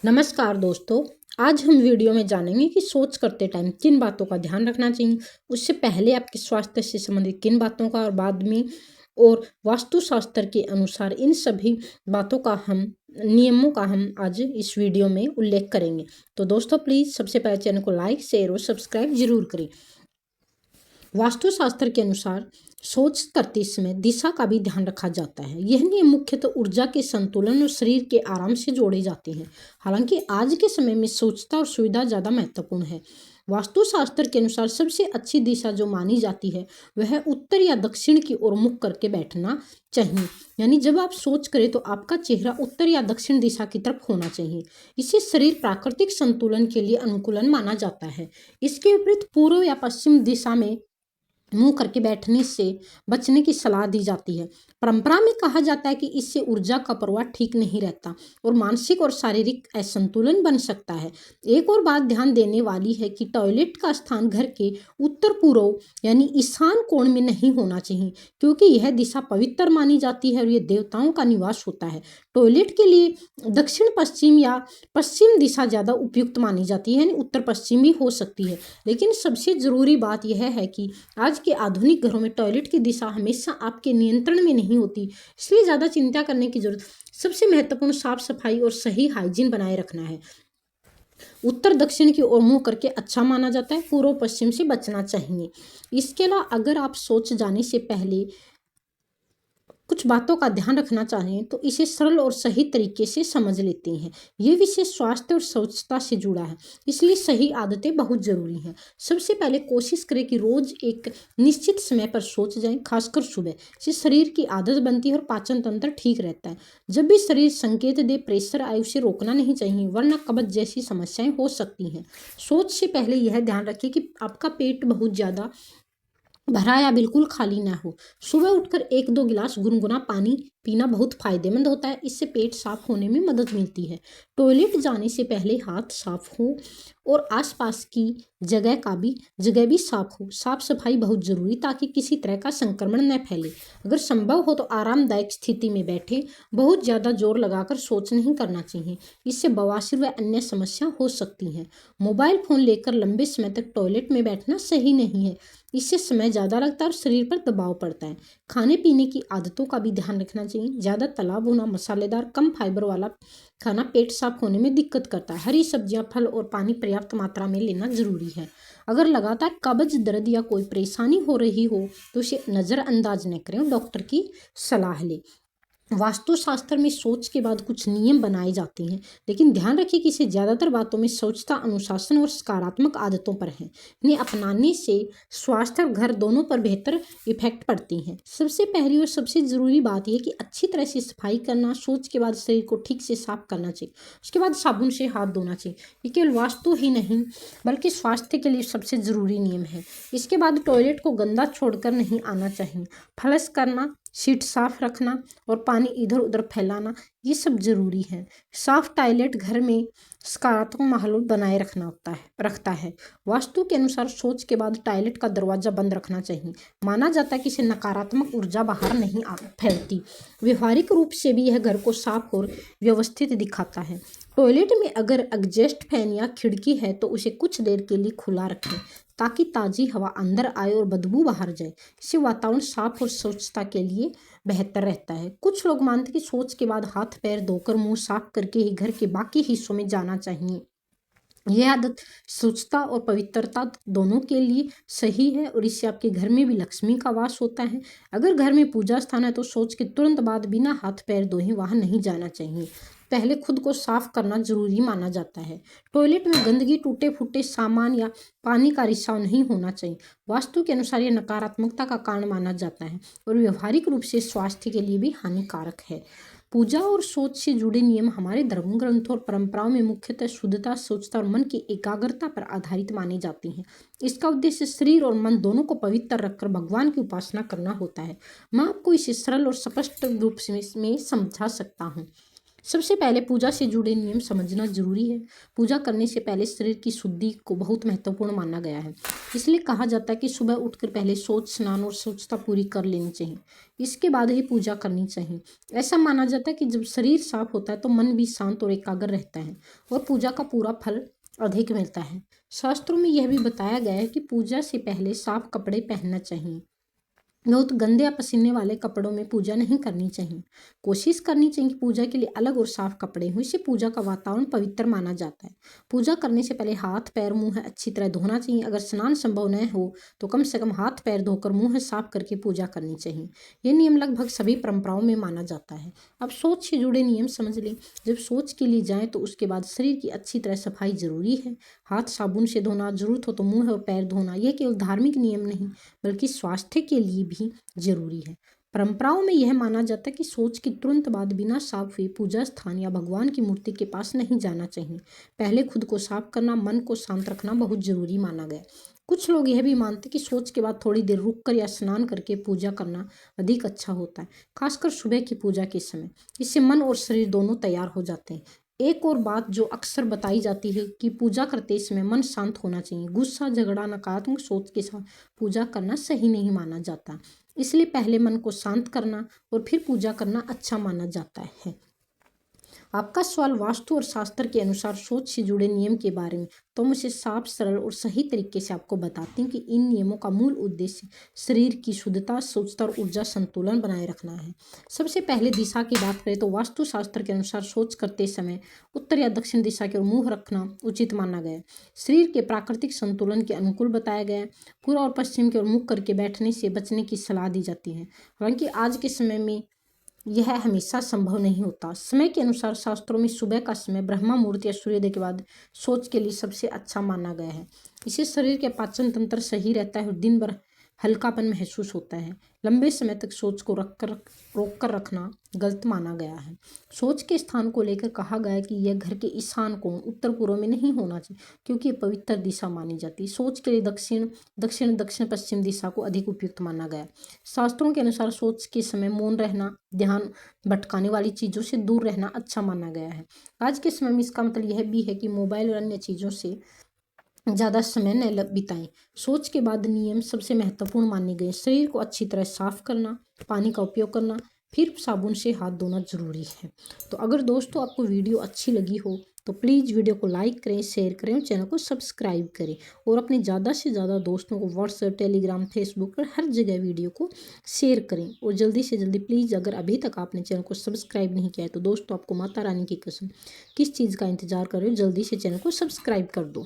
नमस्कार दोस्तों। आज हम वीडियो में जानेंगे कि सोच करते टाइम किन बातों का ध्यान रखना चाहिए। उससे पहले आपके स्वास्थ्य से संबंधित किन बातों का और बाद में और वास्तुशास्त्र के अनुसार इन सभी बातों का हम नियमों का हम आज इस वीडियो में उल्लेख करेंगे। तो दोस्तों प्लीज़ सबसे पहले चैनल को लाइक शेयर और सब्सक्राइब जरूर करें। वास्तुशास्त्र के अनुसार सोच करते समय दिशा का भी ध्यान रखा जाता है। यह नियम मुख्यतः ऊर्जा के संतुलन और शरीर के आराम से जोड़े जाते हैं। हालांकि आज के समय में स्वच्छता और सुविधा ज़्यादा महत्वपूर्ण है। वास्तुशास्त्र के अनुसार सबसे अच्छी दिशा जो मानी जाती है वह उत्तर या दक्षिण की ओर मुख करके बैठना चाहिए। यानी जब आप सोच करें तो आपका चेहरा उत्तर या दक्षिण दिशा की तरफ होना चाहिए। इससे शरीर प्राकृतिक संतुलन के लिए अनुकूलन माना जाता है। इसके विपरीत पूर्व या पश्चिम दिशा में मुंह करके बैठने से बचने की सलाह दी जाती है। परंपरा में कहा जाता है कि इससे ऊर्जा का प्रवाह ठीक नहीं रहता और मानसिक और शारीरिक असंतुलन बन सकता है। एक और बात ध्यान देने वाली है कि टॉयलेट का स्थान घर के उत्तर पूर्व यानी ईशान कोण में नहीं होना चाहिए, क्योंकि यह दिशा पवित्र मानी जाती है और यह देवताओं का निवास होता है। टॉयलेट के लिए दक्षिण पश्चिम या पश्चिम दिशा ज़्यादा उपयुक्त मानी जाती है, यानी उत्तर पश्चिम भी हो सकती है। लेकिन सबसे ज़रूरी बात यह है कि आज के आधुनिक घरों में टॉयलेट की दिशा हमेशा आपके नियंत्रण में नहीं होती, इसलिए ज़्यादा चिंता करने की जरूरत। सबसे महत्वपूर्ण साफ सफाई और सही हाइजीन बनाए रखना है। उत्तर दक्षिण की ओर मुंह करके अच्छा माना जाता है, पूर्व पश्चिम से बचना चाहिए। इसके अलावा अगर आप सोच जाने से पहले कुछ बातों का ध्यान रखना चाहें तो इसे सरल और सही तरीके से समझ लेते हैं। ये विषय स्वास्थ्य और स्वच्छता से जुड़ा है, इसलिए सही आदतें बहुत ज़रूरी हैं। सबसे पहले कोशिश करें कि रोज़ एक निश्चित समय पर सोच जाएं, खासकर सुबह। इससे शरीर की आदत बनती है और पाचन तंत्र ठीक रहता है। जब भी शरीर संकेत दे प्रेशर आए उसे रोकना नहीं चाहिए, वरना कब्ज जैसी समस्याएं हो सकती हैं। सोच से पहले यह ध्यान रखें कि आपका पेट बहुत ज़्यादा भरा या बिल्कुल खाली ना हो। सुबह उठकर 1-2 गिलास गुनगुना पानी पीना बहुत फायदेमंद होता है, इससे पेट साफ होने में मदद मिलती है। टॉयलेट जाने से पहले हाथ साफ हो और आसपास की जगह भी साफ हो। साफ सफाई बहुत जरूरी, ताकि किसी तरह का संक्रमण न फैले। अगर संभव हो तो आरामदायक स्थिति में बैठे, बहुत ज़्यादा जोर लगाकर सोच नहीं करना चाहिए, इससे बवासीर व अन्य समस्या हो सकती हैं। मोबाइल फ़ोन लेकर लंबे समय तक टॉयलेट में बैठना सही नहीं है, इससे समय ज़्यादा लगता है और शरीर पर दबाव पड़ता है। खाने पीने की आदतों का भी ध्यान रखना चाहिए। ज़्यादा तला भुना, मसालेदार, कम फाइबर वाला खाना पेट साफ होने में दिक्कत करता है। हरी सब्जियां, फल और पानी पर्याप्त मात्रा में लेना जरूरी है। अगर लगातार कब्ज, दर्द या कोई परेशानी हो रही हो तो उसे नज़रअंदाज न करें और डॉक्टर की सलाह लें। वास्तुशास्त्र में सोच के बाद कुछ नियम बनाए जाते हैं, लेकिन ध्यान रखिए कि इसे ज़्यादातर बातों में स्वच्छता, अनुशासन और सकारात्मक आदतों पर है। इन्हें अपनाने से स्वास्थ्य और घर दोनों पर बेहतर इफेक्ट पड़ती हैं। सबसे पहली और सबसे ज़रूरी बात यह है कि अच्छी तरह से सफाई करना। सोच के बाद शरीर को ठीक से साफ करना चाहिए, उसके बाद साबुन से हाथ धोना चाहिए। ये केवल वास्तु ही नहीं बल्कि स्वास्थ्य के लिए सबसे ज़रूरी नियम है। इसके बाद टॉयलेट को गंदा छोड़कर नहीं आना चाहिए। फ्लश करना, सीट साफ रखना और पानी इधर उधर फैलाना, ये सब जरूरी है। साफ टॉयलेट घर में सकारात्मक माहौल बनाए रखता है। वास्तु के अनुसार सोच के बाद टॉयलेट का दरवाजा बंद रखना चाहिए। माना जाता है कि इससे नकारात्मक ऊर्जा बाहर नहीं फैलती। व्यवहारिक रूप से भी यह घर को साफ और व्यवस्थित दिखाता है। टॉयलेट में अगर एग्जॉस्ट फैन या खिड़की है तो उसे कुछ देर के लिए खुला रखें, ताकि ताज़ी हवा अंदर आए और बदबू बाहर जाए। इससे वातावरण साफ और स्वच्छता के लिए बेहतर रहता है। कुछ लोग मानते हैं कि सोच के बाद हाथ पैर धोकर मुंह साफ करके ही घर के बाकी हिस्सों में जाना चाहिए। यह आदत स्वच्छता और पवित्रता दोनों के लिए सही है और इससे आपके घर में भी लक्ष्मी का वास होता है। अगर घर में पूजा स्थान है तो सोच के तुरंत बाद बिना हाथ पैर धोए वहां नहीं जाना चाहिए। पहले खुद को साफ करना जरूरी माना जाता है। टॉयलेट में गंदगी, टूटे फूटे सामान या पानी का रिसाव नहीं होना चाहिए। वास्तु के अनुसार यह नकारात्मकता का कारण माना जाता है और व्यवहारिक रूप से स्वास्थ्य के लिए भी हानिकारक है। पूजा और सोच से जुड़े नियम हमारे धर्म ग्रंथों और परंपराओं में मुख्यतः शुद्धता, स्वच्छता और मन की एकाग्रता पर आधारित माने जाती हैं। इसका उद्देश्य शरीर और मन दोनों को पवित्र रखकर भगवान की उपासना करना होता है। मैं आपको इसे सरल और स्पष्ट रूप में समझा सकता हूँ। सबसे पहले पूजा से जुड़े नियम समझना जरूरी है। पूजा करने से पहले शरीर की शुद्धि को बहुत महत्वपूर्ण माना गया है। इसलिए कहा जाता है कि सुबह उठकर पहले शौच, स्नान और स्वच्छता पूरी कर लेनी चाहिए, इसके बाद ही पूजा करनी चाहिए। ऐसा माना जाता है कि जब शरीर साफ होता है तो मन भी शांत और एकाग्र रहता है और पूजा का पूरा फल अधिक मिलता है। शास्त्रों में यह भी बताया गया है कि पूजा से पहले साफ कपड़े पहनना चाहिए। बहुत गंदे या पसीने वाले कपड़ों में पूजा नहीं करनी चाहिए। कोशिश करनी चाहिए कि पूजा के लिए अलग और साफ कपड़े हों। इससे पूजा का वातावरण पवित्र माना जाता है। पूजा करने से पहले हाथ, पैर, मुंह अच्छी तरह धोना चाहिए। अगर स्नान संभव न हो तो कम से कम हाथ पैर धोकर मुंह साफ करके पूजा करनी चाहिए। ये नियम लगभग सभी परंपराओं में माना जाता है। अब सोच से जुड़े नियम समझ लें। जब सोच के लिए जाएं तो उसके बाद शरीर की अच्छी तरह सफाई जरूरी है। हाथ साबुन से धोना, जरूरत हो तो मुंह और पैर धोना। यह केवल धार्मिक नियम नहीं बल्कि स्वास्थ्य के लिए भी जरूरी है। परंपराओं में यह माना जाता है कि शौच के तुरंत बाद बिना साफ हुए पूजा स्थान या भगवान की मूर्ति के पास नहीं जाना चाहिए। पहले खुद को साफ करना, मन को शांत रखना बहुत जरूरी माना गया। कुछ लोग यह भी मानते हैं कि शौच के बाद थोड़ी देर रुक कर या स्नान करके पूजा करना अधिक अच्छा होता है, खासकर सुबह की पूजा के समय। इससे मन और शरीर दोनों तैयार हो जाते हैं। एक और बात जो अक्सर बताई जाती है कि पूजा करते समय मन शांत होना चाहिए। गुस्सा, झगड़ा, नकारात्मक सोच के साथ पूजा करना सही नहीं माना जाता। इसलिए पहले मन को शांत करना और फिर पूजा करना अच्छा माना जाता है। आपका सवाल वास्तु और शास्त्र के अनुसार सोच से जुड़े नियम के बारे में, तो हम इसे साफ, सरल और सही तरीके से आपको बताते हैं कि इन नियमों का मूल उद्देश्य शरीर की शुद्धता, स्वच्छता और ऊर्जा संतुलन बनाए रखना है। सबसे पहले दिशा की बात करें तो वास्तु शास्त्र के अनुसार शौच करते समय उत्तर या दक्षिण दिशा की ओर मुंह रखना उचित माना गया है। शरीर के प्राकृतिक संतुलन के अनुकूल बताया गया है। पूर्व और पश्चिम की ओर मुख करके बैठने से बचने की सलाह दी जाती है। हालांकि आज के समय में यह हमेशा संभव नहीं होता। समय के अनुसार शास्त्रों में सुबह का समय ब्रह्मा मुहूर्त या सूर्योदय के बाद शौच के लिए सबसे अच्छा माना गया है। इससे शरीर के पाचन तंत्र सही रहता है और दिन भर हल्कापन महसूस होता है। लंबे समय तक शौच को रोक कर रखना गलत माना गया है। शौच के स्थान को लेकर कहा गया है कि यह घर के ईशान कोण, उत्तर पूर्व में नहीं होना चाहिए, क्योंकि ये पवित्र दिशा मानी जाती है। शौच के लिए दक्षिण पश्चिम दिशा को अधिक उपयुक्त माना गया है। शास्त्रों के अनुसार शौच के समय मौन रहना, ध्यान भटकाने वाली चीज़ों से दूर रहना अच्छा माना गया है। आज के समय में इसका मतलब यह भी है कि मोबाइल और अन्य चीज़ों से ज़्यादा समय न बिताएं। शौच के बाद नियम सबसे महत्वपूर्ण माने गए। शरीर को अच्छी तरह साफ करना, पानी का उपयोग करना, फिर साबुन से हाथ धोना जरूरी है। तो अगर दोस्तों आपको वीडियो अच्छी लगी हो तो प्लीज़ वीडियो को लाइक करें, शेयर करें और चैनल को सब्सक्राइब करें और अपने ज़्यादा से ज़्यादा दोस्तों को व्हाट्सएप, टेलीग्राम, फेसबुक पर हर जगह वीडियो को शेयर करें। और जल्दी से जल्दी प्लीज़, अगर अभी तक आपने चैनल को सब्सक्राइब नहीं किया है तो दोस्तों आपको माता रानी की कसम किस चीज़ का इंतज़ार कर रहे हो, जल्दी से चैनल को सब्सक्राइब कर दो।